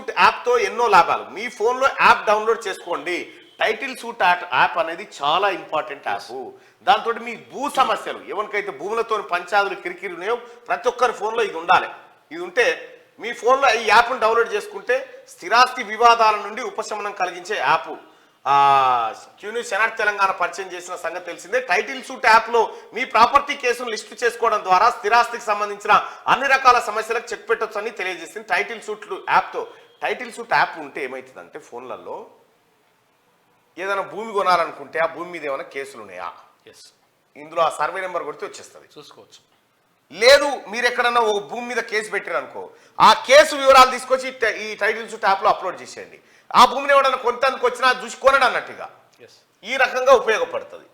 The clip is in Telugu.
సూట్ యాప్తో ఎన్నో లాభాలు. మీ ఫోన్లో యాప్ డౌన్లోడ్ చేసుకోండి. టైటిల్ సూట్ యాప్ అనేది చాలా ఇంపార్టెంట్ యాప్. దాంతో మీ భూ సమస్యలు, ఎవరికైతే భూములతో పంచాదులు కిరికిరి ఉన్నాయో ప్రతి ఒక్కరి ఫోన్లో ఇది ఉండాలి. ఇది ఉంటే మీ ఫోన్లో ఈ యాప్ను డౌన్లోడ్ చేసుకుంటే స్థిరాస్తి వివాదాల నుండి ఉపశమనం కలిగించే యాప్. క్యూన్యూస్ సెనాట్ తెలంగాణ పరిచయం చేసిన సంగతి తెలిసిందే. టైటిల్ సూట్ యాప్లో మీ ప్రాపర్టీ కేసును లిస్ట్ చేసుకోవడం ద్వారా స్థిరాస్తికి సంబంధించిన అన్ని రకాల సమస్యలకు చెక్ పెట్టొచ్చు అని తెలియజేసింది. టైటిల్ సూట్ యాప్ ఉంటే ఏమవుతుందంటే ఫోన్లలో ఏదైనా భూమి కొనాలనుకుంటే ఆ భూమి మీద ఏమైనా కేసులు ఉన్నాయా, ఇందులో ఆ సర్వే నెంబర్ కొడితే వచ్చేస్తుంది, చూసుకోవచ్చు. లేదు మీరు ఎక్కడన్నా ఓ భూమి మీద కేసు పెట్టారనుకో, ఆ కేసు వివరాలు తీసుకొచ్చి ఈ టైటిల్ సూట్ యాప్లో అప్లోడ్ చేసేయండి. ఆ భూమిని ఎవడన్నా కొంతకు వచ్చినా చూసి కొనడం అన్నట్టుగా ఈ రకంగా ఉపయోగపడుతుంది.